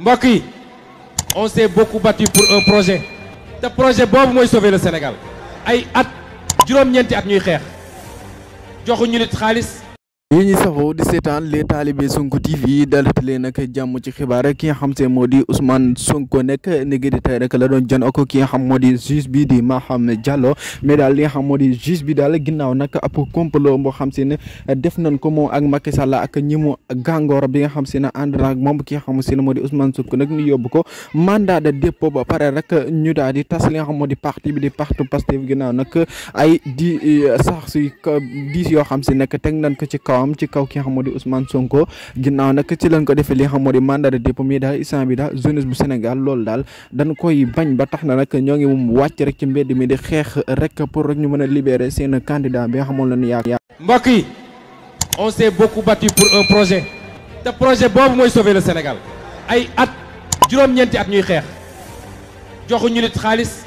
mbokk yi on s'est beaucoup battu pour un projet te projet boobu mooy sauver le Sénégal ay at juróom-ñeenti at ñuy xeex joxuñu nit xaalis. yi ñuy safoo di seetaan les talibé Sonko TV dalati leen nag jàmm ci xibaar ki nga xam te moo di Ousmane Sonko nekk léegi di tey rek la doon jan ak ki nga xam moo di juge bi di Maham Diallo mais daal li nga xam moo di juge bi daal ginnaaw nag ab complot boo xam si ne def nañ ko moom ak Macky Sall ak ñi mu gàngoor bi nga xam si ne ànd na ak moom ki nga xam si ne moo di Ousmane Sonko nag ñu yóbbu ko mandat de dépôt ba pare rek ñu daal di tas li nga xam moo di parti bi di parti Pastef ginnaaw nag ay di sax si 10 yoo xam si nekk teg nañ ko ci kaw ci kaw ki nga xam moo di Ousmane Sonko ginnaaw nag ci lañ ko defee li nga xam moo di mandat de dépôt mi daal instant bi daal jeunesse bu Sénégal loolu daal dañ koy bañ ba tax na nag ñoo ngi moom wàcc rek ci mbedd mi di xeex rek pour rek ñu mën a libérer seen candidat bi nga xamoon la ñu yaakaar. mbokk yi on s'est beaucoup battu pour un projet te projet boobu mooy sauver le Sénégal ay at juróom-ñeenti at ñuy xeex joxuñu nit xaalis